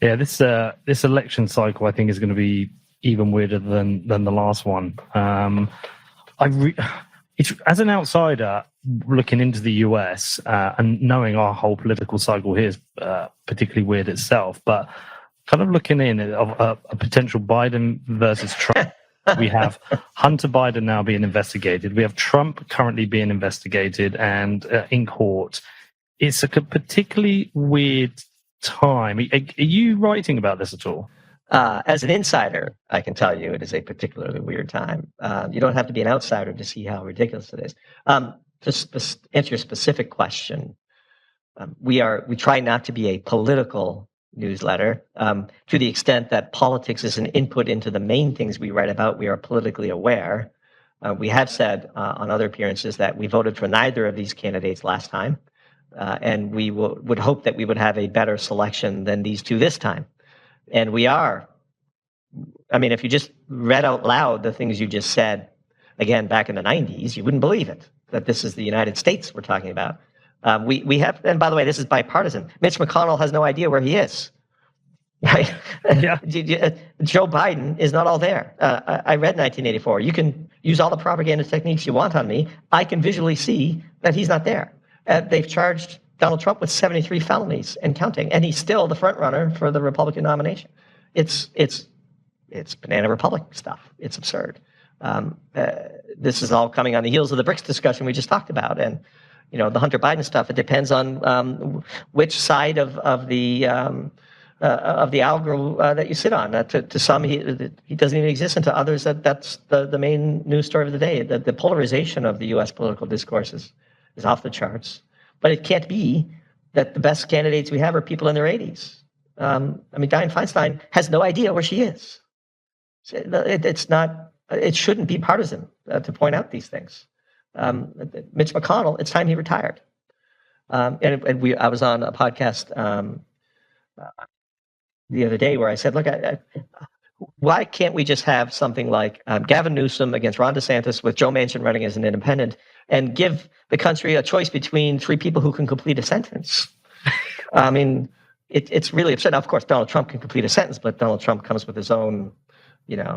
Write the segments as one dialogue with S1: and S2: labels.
S1: Yeah, this election cycle, I think, is going to be even weirder than the last one. It's, as an outsider looking into the US and knowing our whole political cycle here is particularly weird itself, but kind of looking in at a potential Biden versus Trump. We have Hunter Biden now being investigated. We have Trump currently being investigated and in court. It's a particularly weird time. Are you writing about this at all?
S2: As an insider, I can tell you it is a particularly weird time. You don't have to be an outsider to see how ridiculous it is. To answer your specific question, we try not to be a political newsletter to the extent that politics is an input into the main things we write about. We are politically aware. We have said on other appearances that we voted for neither of these candidates last time, and we would hope that we would have a better selection than these two this time. And we are. I mean, if you just read out loud the things you just said, again, back in the 90s, you wouldn't believe it, that this is the United States we're talking about. We have, and by the way, this is bipartisan. Mitch McConnell has no idea where he is. Right? Yeah. Joe Biden is not all there. I read 1984. You can use all the propaganda techniques you want on me. I can visually see that he's not there. They've charged Donald Trump with 73 felonies and counting, and he's still the front runner for the Republican nomination. It's Banana Republic stuff. It's absurd. This is all coming on the heels of the BRICS discussion we just talked about, and the Hunter Biden stuff. It depends on which side of the algo that you sit on. To some, he doesn't even exist, and to others, that's the main news story of the day. The polarization of the U.S. political discourse is off the charts. But it can't be that the best candidates we have are people in their 80s. Dianne Feinstein has no idea where she is. It's not. It shouldn't be partisan to point out these things. Mitch McConnell, it's time he retired. I was on a podcast the other day where I said, look, why can't we just have something like Gavin Newsom against Ron DeSantis with Joe Manchin running as an independent and give the country a choice between three people who can complete a sentence? I mean, it's really upsetting. Now, of course, Donald Trump can complete a sentence, but Donald Trump comes with his own,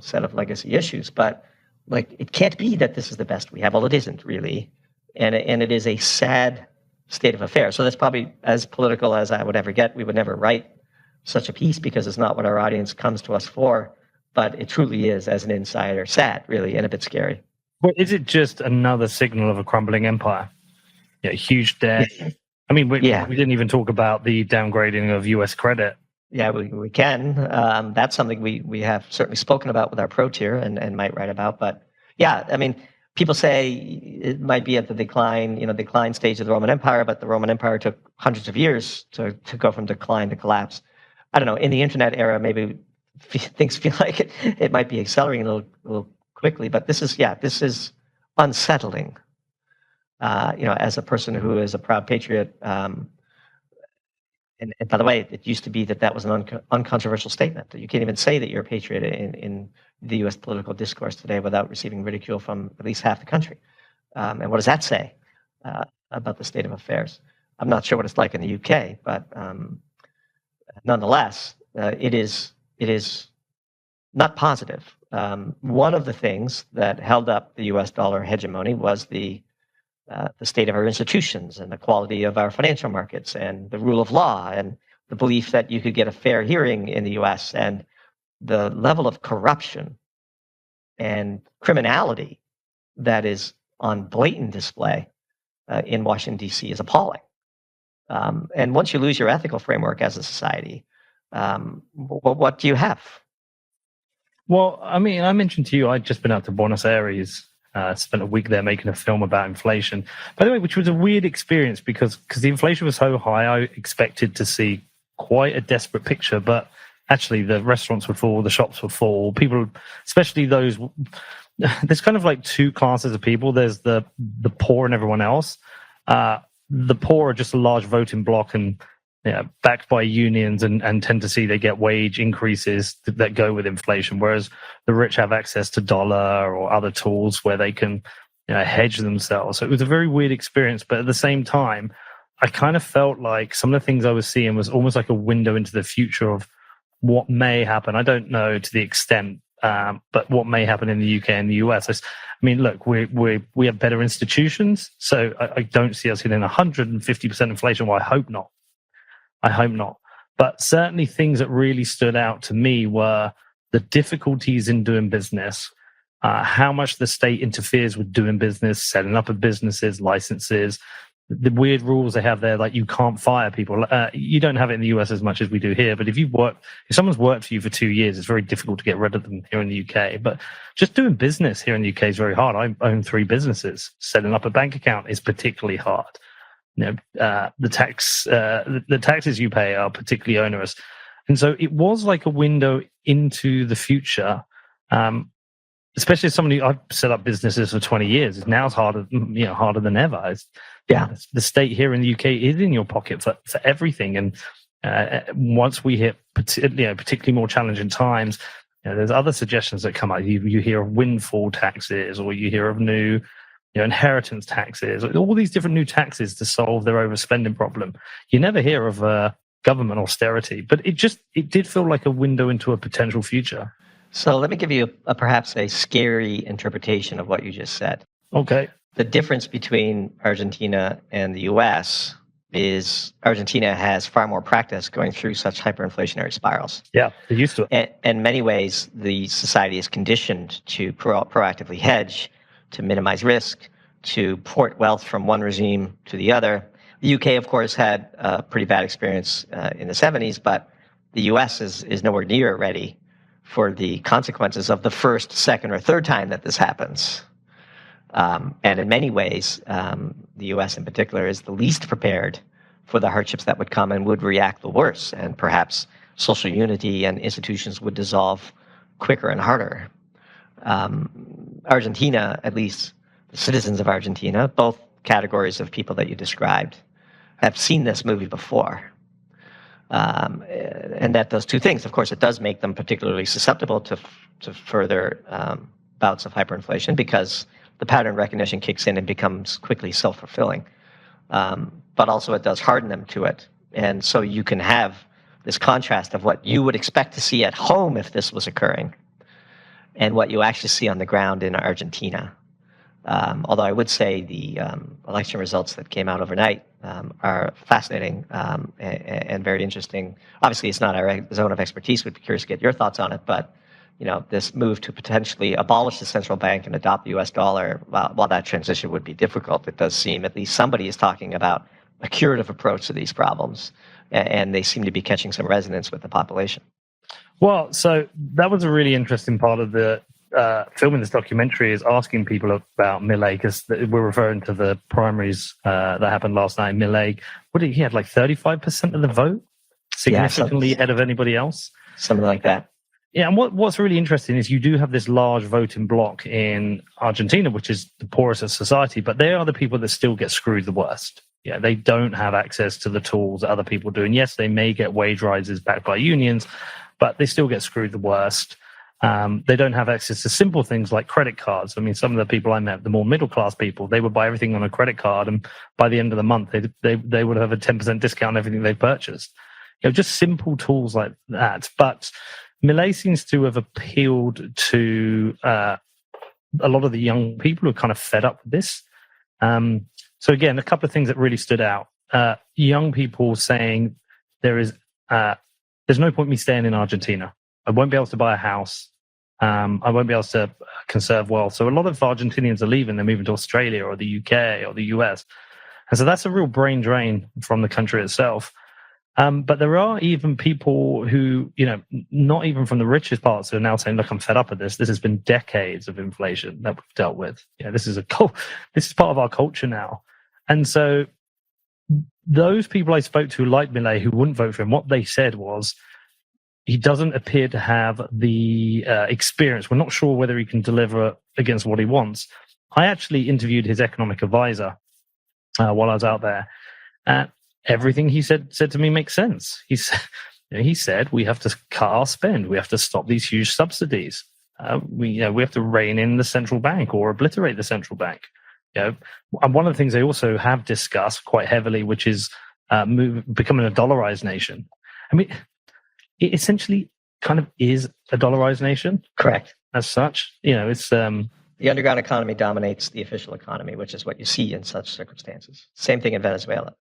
S2: set of legacy issues. But it can't be that this is the best we have. Well, it isn't really, and it is a sad state of affairs. So that's probably as political as I would ever get. We would never write such a piece because it's not what our audience comes to us for. But it truly is, as an insider, sad, really, and a bit scary.
S1: Well, is it just another signal of a crumbling empire? Yeah, huge debt. I mean, we didn't even talk about the downgrading of U.S. credit.
S2: Yeah, we can. That's something we have certainly spoken about with our pro tier and might write about. But yeah, I mean, people say it might be at the decline stage of the Roman Empire, but the Roman Empire took hundreds of years to go from decline to collapse. I don't know. In the internet era, maybe things feel like it might be accelerating a little quickly, but this is unsettling. As a person who is a proud patriot, and by the way, it used to be that was an uncontroversial statement. You can't even say that you're a patriot in the U.S. political discourse today without receiving ridicule from at least half the country. And what does that say about the state of affairs? I'm not sure what it's like in the UK, but nonetheless, it is not positive. One of the things that held up the U.S. dollar hegemony was the state of our institutions and the quality of our financial markets and the rule of law and the belief that you could get a fair hearing in the U.S. and the level of corruption and criminality that is on blatant display in Washington, D.C. is appalling. And once you lose your ethical framework as a society, what do you have?
S1: Well, I mean, I mentioned to you, I'd just been out to Buenos Aires, spent a week there making a film about inflation. By the way, which was a weird experience because the inflation was so high, I expected to see quite a desperate picture, but actually the restaurants were full, the shops were full. People, especially those, there's kind of like two classes of people. There's the poor and everyone else. The poor are just a large voting bloc and backed by unions and tend to see they get wage increases that go with inflation, whereas the rich have access to dollar or other tools where they can hedge themselves. So it was a very weird experience, but at the same time, I kind of felt like some of the things I was seeing was almost like a window into the future of what may happen. I don't know to the extent, but what may happen in the UK and the US. I mean, look, we have better institutions, so I don't see us hitting 150% inflation. Well, I hope not. But certainly things that really stood out to me were the difficulties in doing business, how much the state interferes with doing business, setting up of businesses, licenses, the weird rules they have there, like you can't fire people. You don't have it in the US as much as we do here, but if someone's worked for you for 2 years, it's very difficult to get rid of them here in the UK. But just doing business here in the UK is very hard. I own 3 businesses. Setting up a bank account is particularly hard. The taxes you pay are particularly onerous. And so it was like a window into the future, especially as somebody, I've set up businesses for 20 years. Now it's harder than ever. The state here in the UK is in your pocket for everything. And once we hit particularly more challenging times, there's other suggestions that come out. You hear of windfall taxes, or you hear of new inheritance taxes, all these different new taxes to solve their overspending problem. You never hear of government austerity, but it did feel like a window into a potential future.
S2: So let me give you perhaps a scary interpretation of what you just said.
S1: Okay.
S2: The difference between Argentina and the US is Argentina has far more practice going through such hyperinflationary spirals.
S1: Yeah, they're used to it.
S2: In many ways, the society is conditioned to proactively hedge, to minimize risk, to port wealth from one regime to the other. The UK, of course, had a pretty bad experience in the 70s, but the US is nowhere near ready for the consequences of the first, second, or third time that this happens. And in many ways, the US in particular is the least prepared for the hardships that would come and would react the worst. And perhaps social unity and institutions would dissolve quicker and harder. Argentina, at least the citizens of Argentina, both categories of people that you described, have seen this movie before. And that does 2 things. Of course, it does make them particularly susceptible to further bouts of hyperinflation, because the pattern recognition kicks in and becomes quickly self-fulfilling. But also it does harden them to it. And so you can have this contrast of what you would expect to see at home if this was occurring and what you actually see on the ground in Argentina. Although I would say the election results that came out overnight are fascinating and very interesting. Obviously, it's not our zone of expertise. We'd be curious to get your thoughts on it. But this move to potentially abolish the central bank and adopt the U.S. dollar, while that transition would be difficult, it does seem at least somebody is talking about a curative approach to these problems, and they seem to be catching some resonance with the population.
S1: Well, so that was a really interesting part of the filming this documentary, is asking people about Milei, because we're referring to the primaries that happened last night. Milei, he had like 35% of the vote, significantly ahead of anybody else.
S2: Something like that.
S1: Yeah, and what's really interesting is you do have this large voting bloc in Argentina, which is the poorest of society, but they are the people that still get screwed the worst. Yeah, they don't have access to the tools that other people do. And yes, they may get wage rises backed by unions, but they still get screwed the worst. They don't have access to simple things like credit cards. I mean, some of the people I met, the more middle-class people, they would buy everything on a credit card, and by the end of the month, they would have a 10% discount on everything they purchased. Just simple tools like that. But Milei seems to have appealed to a lot of the young people who are kind of fed up with this. So again, a couple of things that really stood out. Young people saying there's no point me staying in Argentina. I won't be able to buy a house. I won't be able to conserve wealth. So a lot of Argentinians are leaving. They're moving to Australia or the UK or the US. And so that's a real brain drain from the country itself. But there are even people who, not even from the richest parts, who are now saying, look, I'm fed up with this. This has been decades of inflation that we've dealt with. This is part of our culture now. And so those people I spoke to, like Milei, who wouldn't vote for him, what they said was, he doesn't appear to have the experience. We're not sure whether he can deliver against what he wants. I actually interviewed his economic advisor while I was out there. Everything he said to me makes sense. He said we have to cut our spend. We have to stop these huge subsidies. We have to rein in the central bank or obliterate the central bank. And one of the things they also have discussed quite heavily, which is becoming a dollarized nation. I mean, it essentially kind of is a dollarized nation.
S2: Correct.
S1: As such, it's
S2: the underground economy dominates the official economy, which is what you see in such circumstances. Same thing in Venezuela.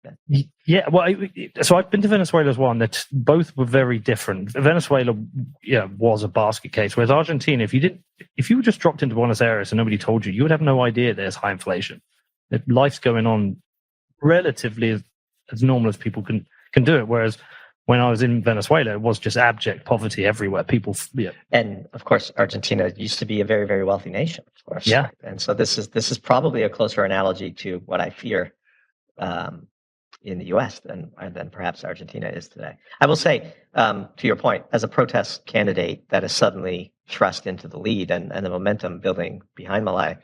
S1: Yeah, well, so I've been to Venezuela as well, and both were very different. Venezuela, was a basket case, whereas Argentina, if you were just dropped into Buenos Aires and nobody told you, you would have no idea there's high inflation. Life's going on relatively as normal as people can do it. Whereas when I was in Venezuela, it was just abject poverty everywhere. People,
S2: and of course, Argentina used to be a very, very wealthy nation, of course.
S1: Yeah,
S2: and so this is probably a closer analogy to what I fear in the U.S. than perhaps Argentina is today. I will say, to your point, as a protest candidate that is suddenly thrust into the lead and the momentum building behind Milei,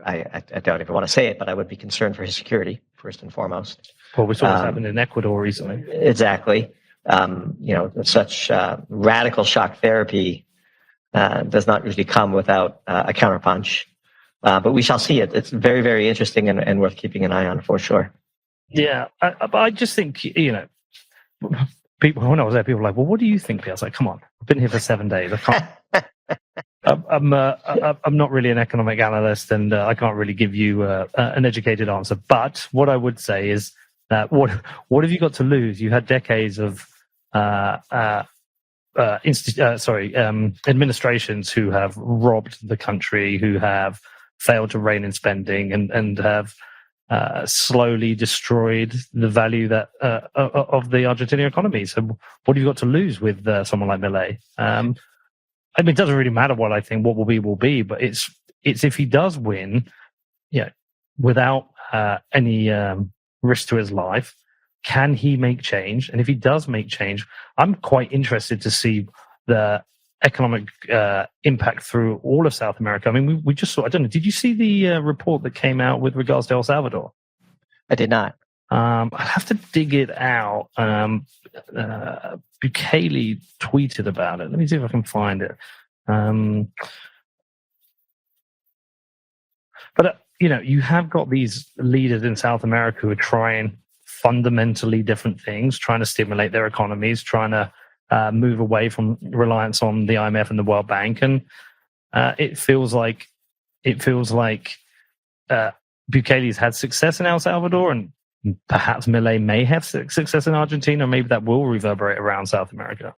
S2: I don't even want to say it, but I would be concerned for his security first and foremost.
S1: Well, we saw what's happened in Ecuador recently.
S2: Exactly. Such radical shock therapy does not usually come without a counterpunch. But we shall see it. It's very, very interesting and worth keeping an eye on for sure.
S1: Yeah, I just think, people, when I was there, people were like, well, what do you think? I was like, come on, I've been here for 7 days. I can't. I'm not really an economic analyst, and I can't really give you an educated answer. But what I would say is that what have you got to lose? You had decades of administrations who have robbed the country, who have failed to rein in spending, and have slowly destroyed the value that of the Argentinian economy. So, what have you got to lose with someone like Milei? I mean, it doesn't really matter what I think. What will be. But it's if he does win, without any risk to his life, can he make change? And if he does make change, I'm quite interested to see the economic impact through all of South America. I mean, we just saw. I don't know. Did you see the report that came out with regards to El Salvador?
S2: I did not.
S1: I'll have to dig it out. Bukele tweeted about it. Let me see if I can find it. But you have got these leaders in South America who are trying fundamentally different things, trying to stimulate their economies, trying to move away from reliance on the IMF and the World Bank, and it feels like Bukele's had success in El Salvador, and perhaps Milei may have success in Argentina. Maybe that will reverberate around South America.